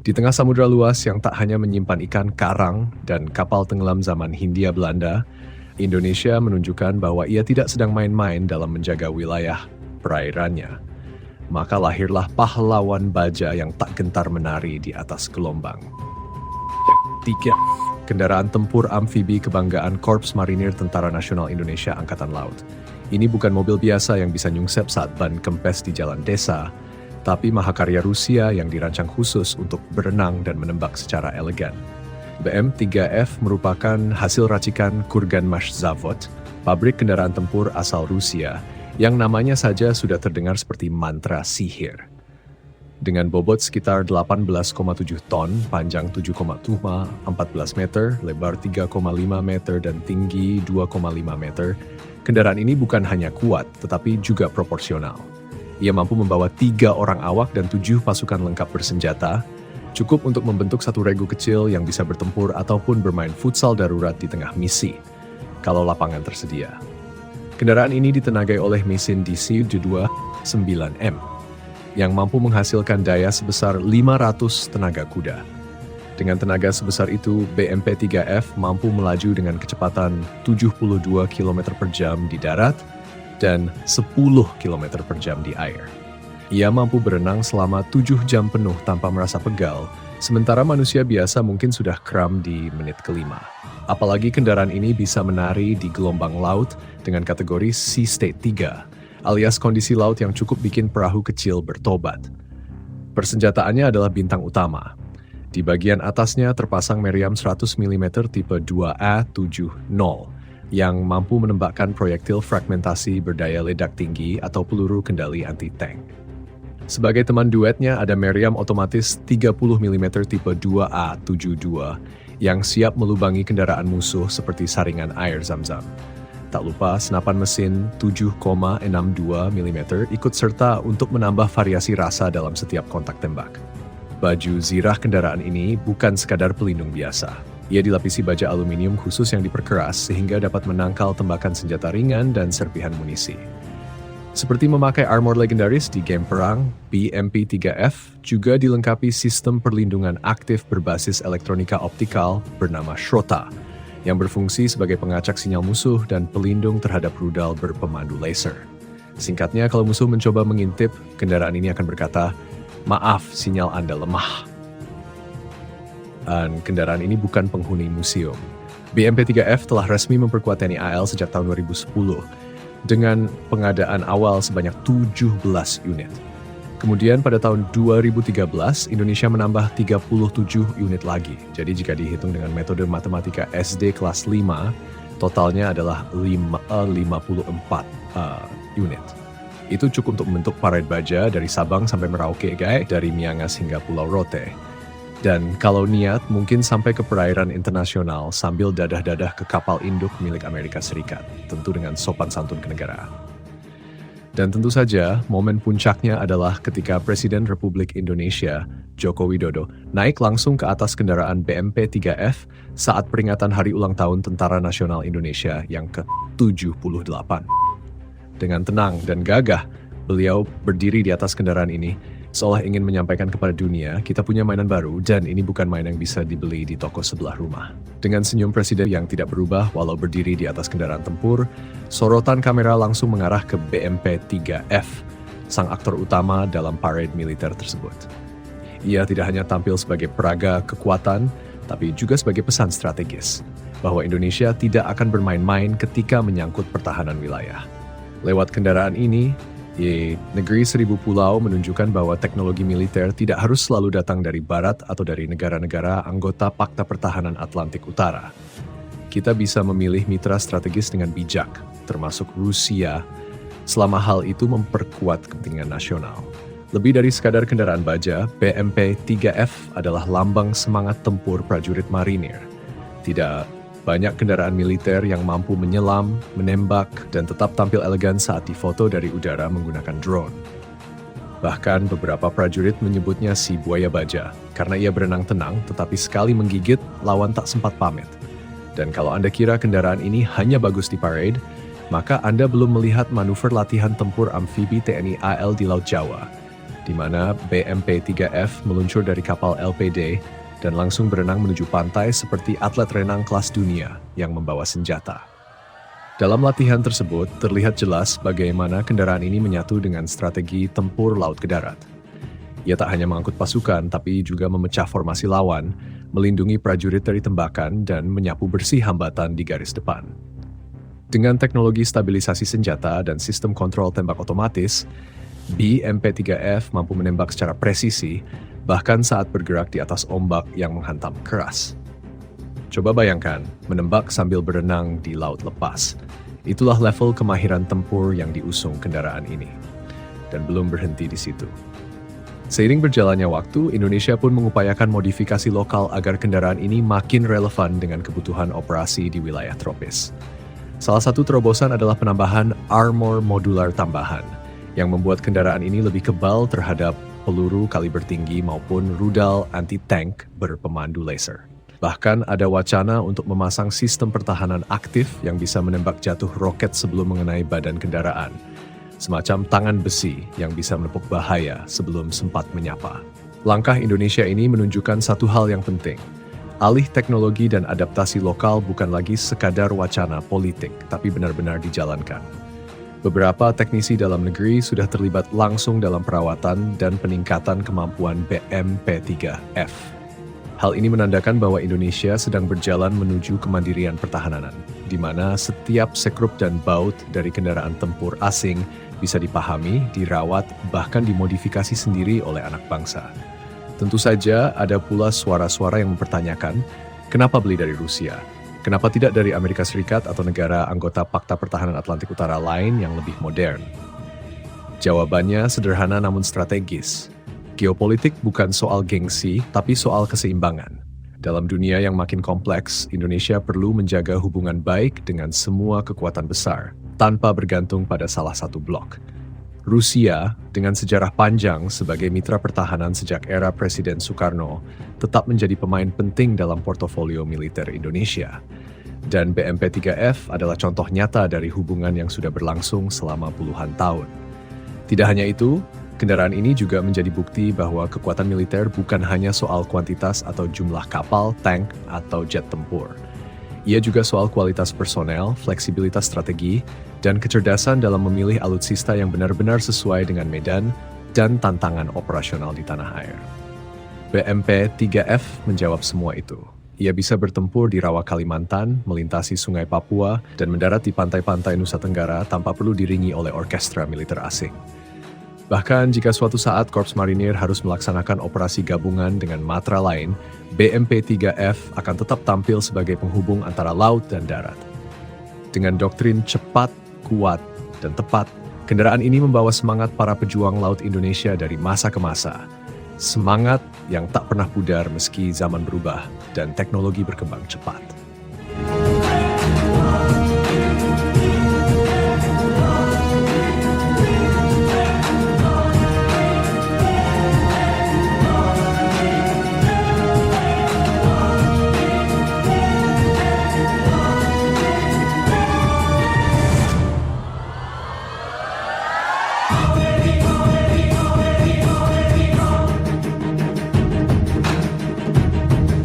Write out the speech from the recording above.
Di tengah samudera luas yang tak hanya menyimpan ikan karang dan kapal tenggelam zaman Hindia Belanda, Indonesia menunjukkan bahwa ia tidak sedang main-main dalam menjaga wilayah perairannya. Maka lahirlah pahlawan baja yang tak gentar menari di atas gelombang. 3. Kendaraan tempur amfibi kebanggaan Korps Marinir Tentara Nasional Indonesia Angkatan Laut. Ini bukan mobil biasa yang bisa nyungsep saat ban kempes di jalan desa, tapi mahakarya Rusia yang dirancang khusus untuk berenang dan menembak secara elegan. BM-3F merupakan hasil racikan Kurganmash Zavod, pabrik kendaraan tempur asal Rusia, yang namanya saja sudah terdengar seperti mantra sihir. Dengan bobot sekitar 18,7 ton, panjang 7,14 meter, lebar 3,5 meter, dan tinggi 2,5 meter, kendaraan ini bukan hanya kuat, tetapi juga proporsional. Ia mampu membawa 3 orang awak dan 7 pasukan lengkap bersenjata, cukup untuk membentuk satu regu kecil yang bisa bertempur ataupun bermain futsal darurat di tengah misi, kalau lapangan tersedia. Kendaraan ini ditenagai oleh mesin DC-2 9M, yang mampu menghasilkan daya sebesar 500 tenaga kuda. Dengan tenaga sebesar itu, BMP-3F mampu melaju dengan kecepatan 72 km per jam di darat dan 10 km per jam di air. Ia mampu berenang selama 7 jam penuh tanpa merasa pegal, sementara manusia biasa mungkin sudah kram di menit kelima. Apalagi kendaraan ini bisa menari di gelombang laut dengan kategori Sea State 3, alias kondisi laut yang cukup bikin perahu kecil bertobat. Persenjataannya adalah bintang utama. Di bagian atasnya terpasang meriam 100 mm tipe 2A70 yang mampu menembakkan proyektil fragmentasi berdaya ledak tinggi atau peluru kendali anti-tank. Sebagai teman duetnya ada meriam otomatis 30 mm tipe 2A72 yang siap melubangi kendaraan musuh seperti saringan air Zam-Zam. Tak lupa senapan mesin 7,62 mm ikut serta untuk menambah variasi rasa dalam setiap kontak tembak. Baju zirah kendaraan ini bukan sekadar pelindung biasa. Ia dilapisi baja aluminium khusus yang diperkeras sehingga dapat menangkal tembakan senjata ringan dan serpihan munisi. Seperti memakai armor legendaris di game perang, BMP-3F juga dilengkapi sistem perlindungan aktif berbasis elektronika optikal bernama Shrota, yang berfungsi sebagai pengacak sinyal musuh dan pelindung terhadap rudal berpemandu laser. Singkatnya, kalau musuh mencoba mengintip, kendaraan ini akan berkata, "Maaf, sinyal Anda lemah." Dan kendaraan ini bukan penghuni museum. BMP-3F telah resmi memperkuat TNI AL sejak tahun 2010 dengan pengadaan awal sebanyak 17 unit. Kemudian pada tahun 2013, Indonesia menambah 37 unit lagi. Jadi jika dihitung dengan metode matematika SD kelas 5, totalnya adalah 54 unit. Itu cukup untuk membentuk parade baja dari Sabang sampai Merauke, dari Miangas hingga Pulau Rote. Dan kalau niat, mungkin sampai ke perairan internasional sambil dadah-dadah ke kapal induk milik Amerika Serikat, tentu dengan sopan santun kenegaraan. Dan tentu saja, momen puncaknya adalah ketika Presiden Republik Indonesia, Joko Widodo, naik langsung ke atas kendaraan BMP-3F saat peringatan Hari Ulang Tahun Tentara Nasional Indonesia yang ke-78. Dengan tenang dan gagah, beliau berdiri di atas kendaraan ini, seolah ingin menyampaikan kepada dunia, kita punya mainan baru dan ini bukan mainan yang bisa dibeli di toko sebelah rumah. Dengan senyum presiden yang tidak berubah walau berdiri di atas kendaraan tempur, sorotan kamera langsung mengarah ke BMP-3F, sang aktor utama dalam parade militer tersebut. Ia tidak hanya tampil sebagai peraga kekuatan, tapi juga sebagai pesan strategis, bahwa Indonesia tidak akan bermain-main ketika menyangkut pertahanan wilayah. Lewat kendaraan ini, negeri seribu pulau menunjukkan bahwa teknologi militer tidak harus selalu datang dari barat atau dari negara-negara anggota Pakta Pertahanan Atlantik Utara. Kita bisa memilih mitra strategis dengan bijak, termasuk Rusia, selama hal itu memperkuat kepentingan nasional. Lebih dari sekadar kendaraan baja, BMP-3F adalah lambang semangat tempur prajurit marinir. Tidak banyak kendaraan militer yang mampu menyelam, menembak, dan tetap tampil elegan saat difoto dari udara menggunakan drone. Bahkan beberapa prajurit menyebutnya si buaya baja, karena ia berenang tenang tetapi sekali menggigit, lawan tak sempat pamit. Dan kalau Anda kira kendaraan ini hanya bagus di parade, maka Anda belum melihat manuver latihan tempur amfibi TNI AL di Laut Jawa. di mana BMP-3F meluncur dari kapal LPD dan langsung berenang menuju pantai seperti atlet renang kelas dunia yang membawa senjata. Dalam latihan tersebut, terlihat jelas bagaimana kendaraan ini menyatu dengan strategi tempur laut ke darat. Ia tak hanya mengangkut pasukan, tapi juga memecah formasi lawan, melindungi prajurit dari tembakan, dan menyapu bersih hambatan di garis depan. Dengan teknologi stabilisasi senjata dan sistem kontrol tembak otomatis, BMP-3F mampu menembak secara presisi, bahkan saat bergerak di atas ombak yang menghantam keras. Coba bayangkan, menembak sambil berenang di laut lepas. Itulah level kemahiran tempur yang diusung kendaraan ini. Dan belum berhenti di situ. Seiring berjalannya waktu, Indonesia pun mengupayakan modifikasi lokal agar kendaraan ini makin relevan dengan kebutuhan operasi di wilayah tropis. Salah satu terobosan adalah penambahan armor modular tambahan, yang membuat kendaraan ini lebih kebal terhadap peluru kaliber tinggi maupun rudal anti-tank berpemandu laser. Bahkan ada wacana untuk memasang sistem pertahanan aktif yang bisa menembak jatuh roket sebelum mengenai badan kendaraan. Semacam tangan besi yang bisa menepuk bahaya sebelum sempat menyapa. Langkah Indonesia ini menunjukkan satu hal yang penting. Alih teknologi dan adaptasi lokal bukan lagi sekadar wacana politik, tapi benar-benar dijalankan. Beberapa teknisi dalam negeri sudah terlibat langsung dalam perawatan dan peningkatan kemampuan BMP-3F. Hal ini menandakan bahwa Indonesia sedang berjalan menuju kemandirian pertahanan, di mana setiap sekrup dan baut dari kendaraan tempur asing bisa dipahami, dirawat, bahkan dimodifikasi sendiri oleh anak bangsa. Tentu saja ada pula suara-suara yang mempertanyakan, kenapa beli dari Rusia? Kenapa tidak dari Amerika Serikat atau negara anggota Pakta Pertahanan Atlantik Utara lain yang lebih modern? Jawabannya sederhana namun strategis. Geopolitik bukan soal gengsi, tapi soal keseimbangan. Dalam dunia yang makin kompleks, Indonesia perlu menjaga hubungan baik dengan semua kekuatan besar, tanpa bergantung pada salah satu blok. Rusia, dengan sejarah panjang sebagai mitra pertahanan sejak era Presiden Soekarno, tetap menjadi pemain penting dalam portofolio militer Indonesia. Dan BMP-3F adalah contoh nyata dari hubungan yang sudah berlangsung selama puluhan tahun. Tidak hanya itu, kendaraan ini juga menjadi bukti bahwa kekuatan militer bukan hanya soal kuantitas atau jumlah kapal, tank, atau jet tempur. Ia juga soal kualitas personel, fleksibilitas strategi, dan kecerdasan dalam memilih alutsista yang benar-benar sesuai dengan medan dan tantangan operasional di tanah air. BMP-3F menjawab semua itu. Ia bisa bertempur di rawa Kalimantan, melintasi sungai Papua, dan mendarat di pantai-pantai Nusa Tenggara tanpa perlu diringi oleh orkestra militer asing. Bahkan jika suatu saat Korps Marinir harus melaksanakan operasi gabungan dengan matra lain, BMP-3F akan tetap tampil sebagai penghubung antara laut dan darat. Dengan doktrin cepat, kuat, dan tepat, kendaraan ini membawa semangat para pejuang laut Indonesia dari masa ke masa. Semangat yang tak pernah pudar meski zaman berubah dan teknologi berkembang cepat.